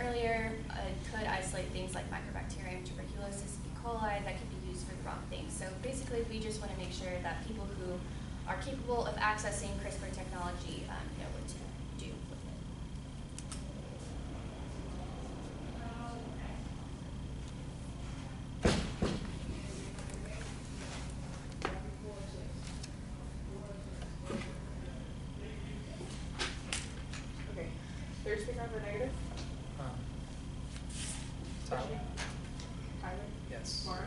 earlier, it could isolate things like Mycobacterium tuberculosis, E. coli, that could be used for the wrong things. So basically, we just want to make sure that people who are capable of accessing CRISPR technology know what to do with it. Okay. Third speaker on the negative? Tyler? Tyler? Yes. Mara?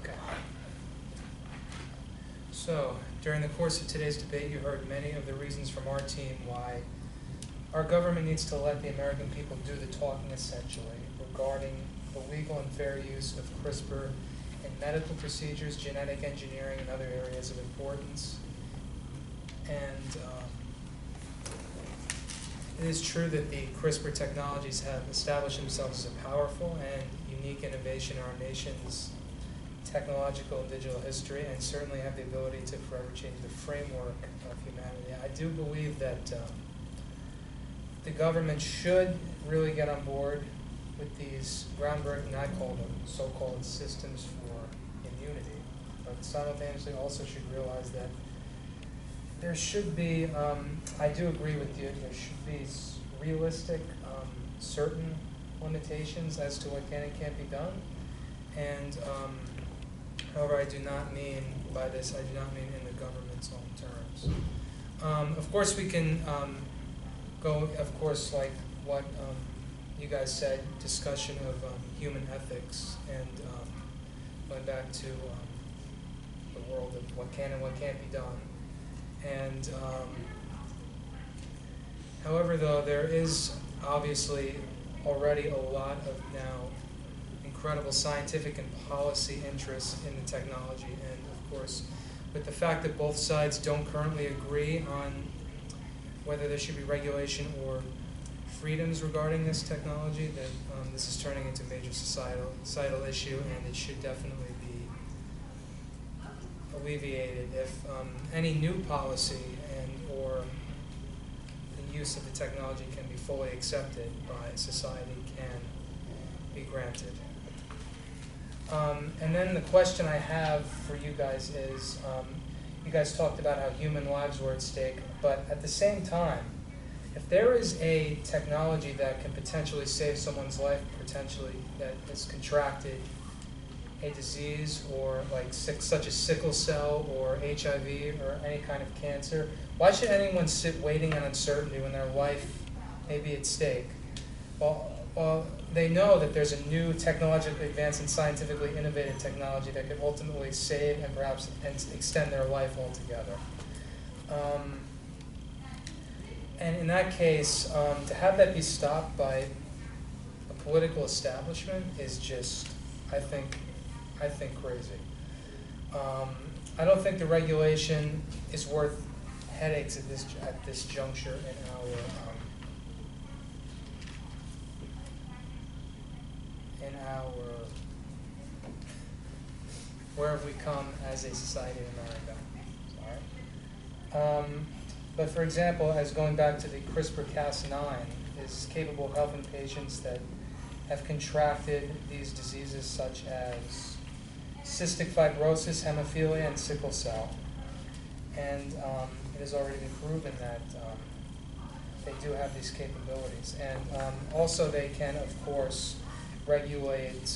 Okay. So, during the course of today's debate, you heard many of the reasons from our team why our government needs to let the American people do the talking, essentially, regarding the legal and fair use of CRISPR in medical procedures, genetic engineering, and other areas of importance. And it is true that the CRISPR technologies have established themselves as a powerful and unique innovation in our nation's technological and digital history, and certainly have the ability to forever change the framework of humanity. I do believe that the government should really get on board with these groundbreaking, I call them, so-called systems for immunity, but simultaneously also should realize that there should be, I do agree with you, there should be realistic, certain limitations as to what can and can't be done. And however, I do not mean by this, I do not mean in the government's own terms. Of course, we can go, of course, like what you guys said, discussion of human ethics and going back to the world of what can and what can't be done. And however, though, there is obviously already a lot of now incredible scientific and policy interest in the technology. And of course, with the fact that both sides don't currently agree on whether there should be regulation or freedoms regarding this technology, that this is turning into a major societal issue, and it should definitely be alleviated if any new policy and or the use of the technology can be fully accepted by society can be granted. And then the question I have for you guys is, you guys talked about how human lives were at stake, but at the same time, if there is a technology that can potentially save someone's life, potentially that has contracted a disease or like such as sickle cell or HIV or any kind of cancer, why should anyone sit waiting in uncertainty when their life may be at stake? Well, they know that there's a new technologically advanced and scientifically innovative technology that could ultimately save and perhaps extend their life altogether. And in that case, to have that be stopped by a political establishment is just, I think crazy. I don't think the regulation is worth headaches at this juncture in where have we come as a society in America. But for example, as going back to the CRISPR-Cas9, is capable of helping patients that have contracted these diseases such as cystic fibrosis, hemophilia, and sickle cell. And it has already been proven that they do have these capabilities. And also they can, of course, regulate,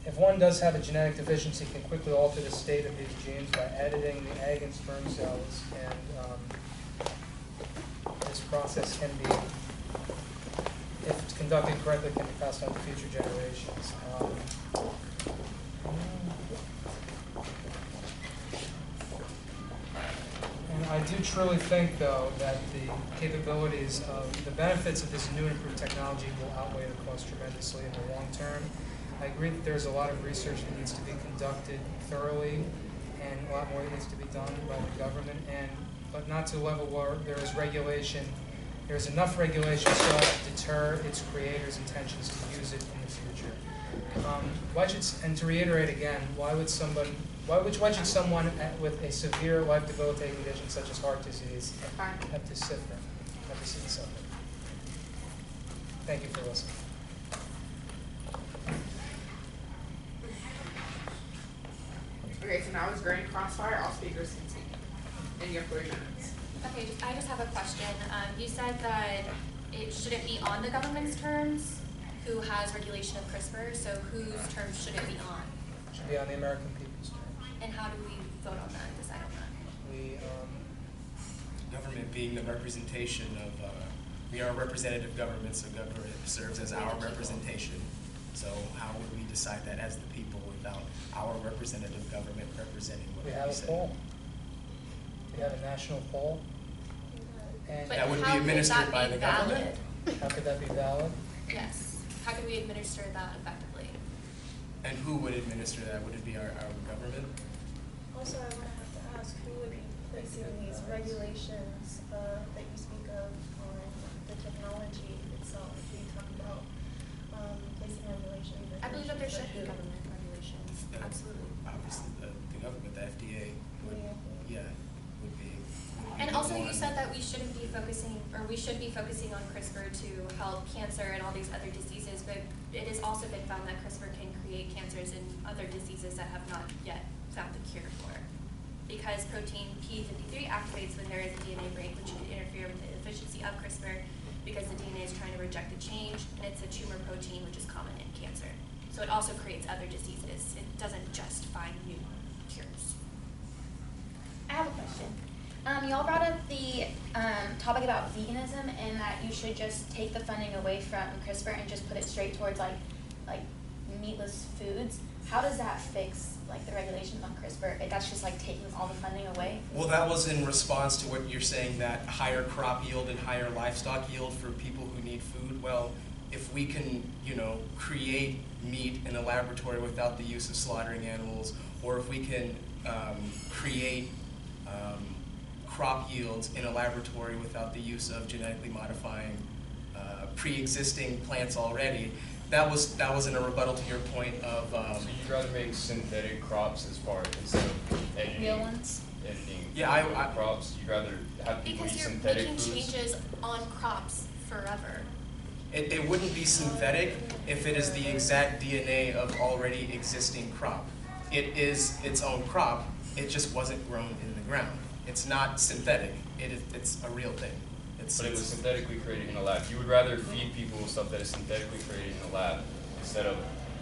if one does have a genetic deficiency, can quickly alter the state of these genes by editing the egg and sperm cells, and this process can be, if it's conducted correctly, can be passed on to future generations. And I do truly think, though, that the capabilities of the benefits of this new and improved technology will outweigh the cost tremendously in the long term. I agree that there's a lot of research that needs to be conducted thoroughly, and a lot more that needs to be done by the government, but not to the level where there is regulation There is enough regulation sought to deter its creators' intentions to use it in the future. And to reiterate again, why should someone with a severe life-debilitating condition such as heart disease have to suffer? Thank you for listening. Okay, so now it's Grand Crossfire, all speakers can speak. And you have 3 minutes. Okay, I just have a question. You said that it shouldn't be on the government's terms who has regulation of CRISPR, so whose terms should it be on? It should be on the American people's terms. And how do we vote on that, decide on that? Government being the representation of, we are a representative government, so government serves as our representation. So how would we decide that as the people without our representative government representing what we We have a say? poll. We have a national poll. And But That would be how could administered that by be the government? valid? how could that be valid? Yes. How could we administer that effectively? And who would administer that? Would it be our government? Also, I would have to ask who would be placing these regulations that you speak of on the technology itself. Are you talking about placing regulations? I believe that there should be Who? government regulations. Absolutely. Obviously, the government, the FDA would, Yeah. would be. And the also you one. said that we should be focusing on CRISPR to help cancer and all these other diseases, but it has also been found that CRISPR can create cancers and other diseases that have not yet found the cure for. Because protein P53 activates when there is a DNA break, which could interfere with the efficiency of CRISPR because the DNA is trying to reject the change, and it's a tumor protein, which is common in cancer. So it also creates other diseases. It doesn't just find new cures. I have a question. Y'all brought up the topic about veganism and that you should just take the funding away from CRISPR and just put it straight towards like meatless foods. How does that fix like the regulations on CRISPR? That's just like taking all the funding away? Well, that was in response to what you're saying, that higher crop yield and higher livestock yield for people who need food. Well, if we can, create meat in a laboratory without the use of slaughtering animals, or if we can create crop yields in a laboratory without the use of genetically modifying pre-existing plants already, that was in a rebuttal to your point of. So you'd rather make synthetic crops instead of editing? Real ones? Editing Yeah, I crops. You'd rather have people eat Because you're synthetic making foods? changes on crops forever. It wouldn't be synthetic if it is the exact DNA of already existing crop. It is its own crop, it just wasn't grown in the ground. It's not synthetic, it's a real thing. But it was synthetically created in a lab. You would rather feed people stuff that is synthetically created in a lab instead of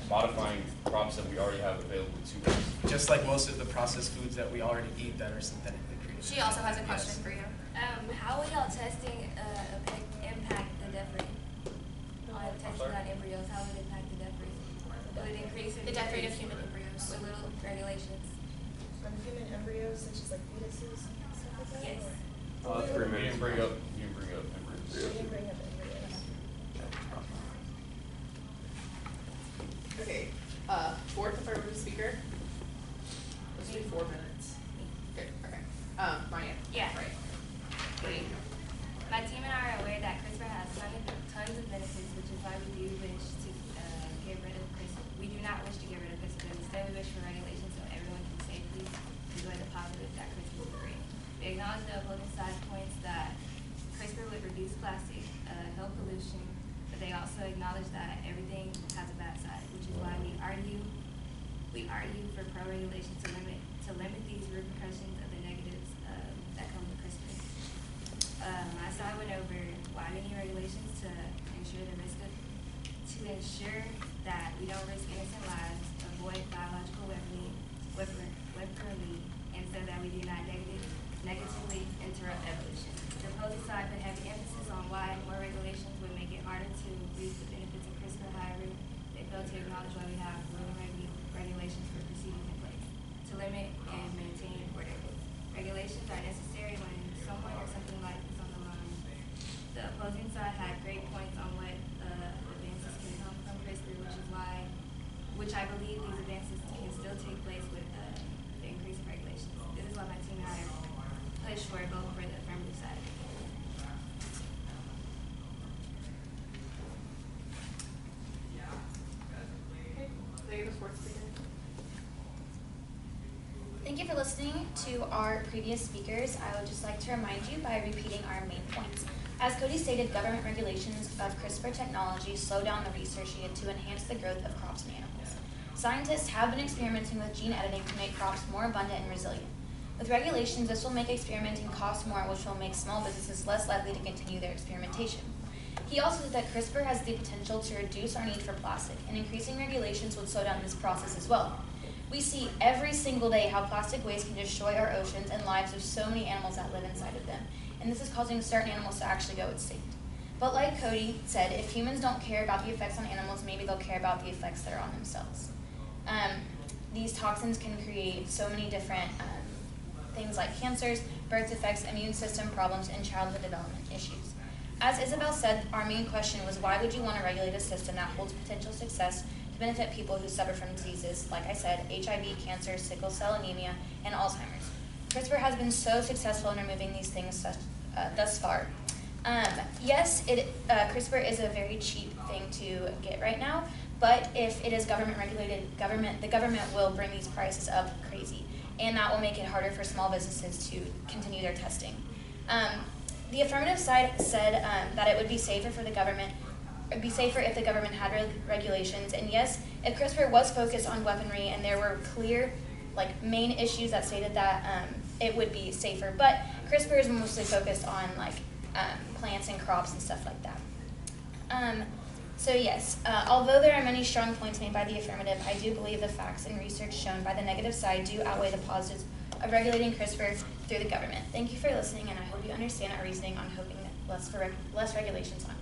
modifying crops that we already have available to us. just like most of the processed foods that we already eat that are synthetically created. She also has a question Yes. for you. How will y'all testing impact the death rate? Testing sorry? on embryos, how would it impact the death rate? Will it increase or The death rate of decrease human embryos. with little regulations? On human embryos, such as like fetuses and stuff like that? Yes. Or- You didn't bring up embryos. We didn't bring up embryos. Okay, fourth affirmative speaker. Let's do 4 minutes. Good, okay. Maya. Yeah. Right. Wait. My team and I are aware that CRISPR has tons of benefits, which is why we do wish to get rid of CRISPR. We do not wish to get rid of CRISPR. Instead, we wish for regulations so everyone can safely enjoy the positives that CRISPR will bring. We acknowledge the opposing side points that CRISPR would reduce plastic, help pollution, but they also acknowledge that everything has a bad side, which is why we argue for pro-regulation to limit these repercussions of the negatives that come with CRISPR. My side went over why we need regulations to ensure that we don't risk innocent lives, avoid biological weaponry, and so that we do not negatively interrupt evolution. The opposing side put heavy emphasis on why more regulations would make it harder to reap the benefits of CRISPR. However, they fail to acknowledge why we have regulations for proceedings in place to limit and maintain order. Regulations are necessary when someone or something like is on the line. The opposing side had great points on what advances can come from CRISPR, which I believe these advances can still take place with the increase in regulations. This is why my team and I push for a vote for the affirmative side. fourth speaker. Thank you for listening to our previous speakers. I would just like to remind you by repeating our main points. As Cody stated, government regulations of CRISPR technology slow down the research needed to enhance the growth of crops and animals. Scientists have been experimenting with gene editing to make crops more abundant and resilient. With regulations, this will make experimenting cost more, which will make small businesses less likely to continue their experimentation. He also said that CRISPR has the potential to reduce our need for plastic, and increasing regulations would slow down this process as well. We see every single day how plastic waste can destroy our oceans and lives of so many animals that live inside of them, and this is causing certain animals to actually go extinct. But like Cody said, if humans don't care about the effects on animals, maybe they'll care about the effects that are on themselves. These toxins can create so many different things like cancers, birth defects, immune system problems, and childhood development issues. As Isabel said, our main question was, why would you want to regulate a system that holds potential success to benefit people who suffer from diseases, like I said, HIV, cancer, sickle cell anemia, and Alzheimer's? CRISPR has been so successful in removing these things thus far. Yes, CRISPR is a very cheap thing to get right now, but if it is government regulated, the government will bring these prices up crazy, and that will make it harder for small businesses to continue their testing. The affirmative side said that it would be safer for the government. It'd be safer if the government had regulations, and yes, if CRISPR was focused on weaponry and there were clear, main issues that stated that it would be safer. But CRISPR is mostly focused on plants and crops and stuff like that. So yes, although there are many strong points made by the affirmative, I do believe the facts and research shown by the negative side do outweigh the positives of regulating CRISPR through the government. Thank you for listening, and I hope you understand our reasoning on hoping that less regulations on CRISPR.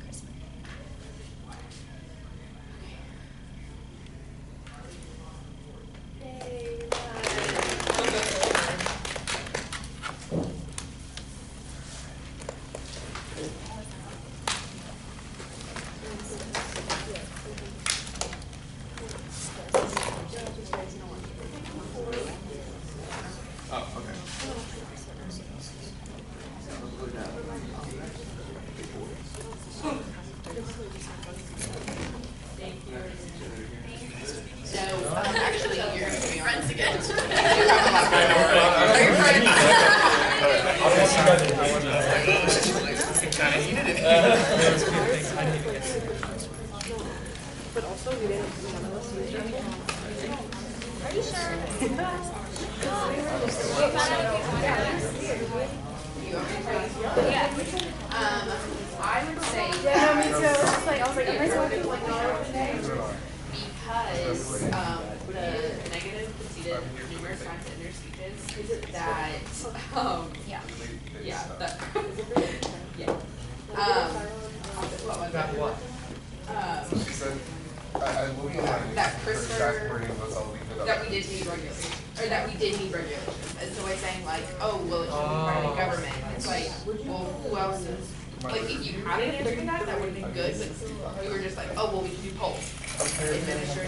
I would say Yeah, no, me too. I was like, am I talking because the negative conceded numerous times in their speeches that what was About it? what? She said, I will be lying. That CRISPR, that that we did need regulations, or that we did need regulations. And so by saying oh, well, it should be by the government, it's well, who else is, if you had an answer to that, that would have been good, but we were just oh, well, we can do polls. Administer,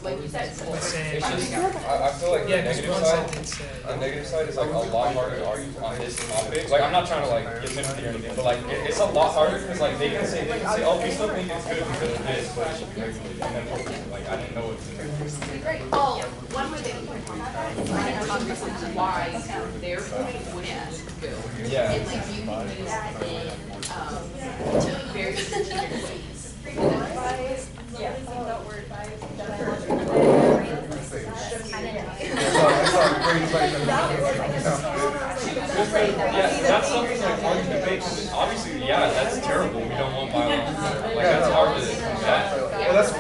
like you said, polls. Saying- It's just, I feel like Yeah, the because negative one side, side did say. the negative side is a lot harder to argue on this topic. I'm not trying to get sympathy or anything, but it's a lot harder because they can say, oh, we still think it's good because of this, but it should be regulated. And then I didn't know it's in there. Great. Well, one way they can point on that is obviously why their point would be good. Yeah. And you can use that in very strategic ways. Yeah, that's something hard to debate because obviously, that's terrible. We don't want violence. That's hard to combat. Well, that's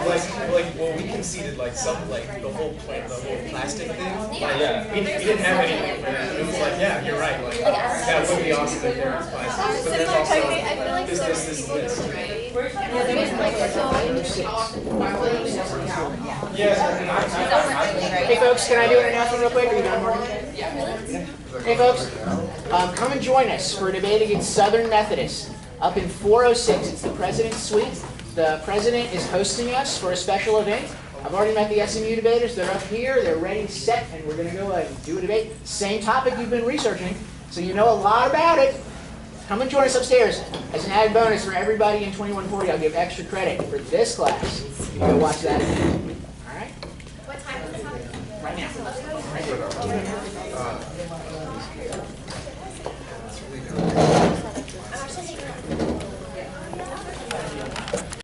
well, we conceded something the whole plastic thing. Yeah. We didn't have anything for that. It was yeah, you're right. That would be awesome if there was plastic. But there's also this. Hey folks, can I do an announcement real quick? Are you done, Morgan? Hey folks, come and join us for a debate against Southern Methodist up in 406. It's the President's Suite. The President is hosting us for a special event. I've already met the SMU debaters. They're up here. They're ready, set, and we're going to go do a debate. Same topic you've been researching, so you know a lot about it. Come and join us upstairs. As an added bonus for everybody in 2140, I'll give extra credit for this class. You can go watch that. All right? What time they want to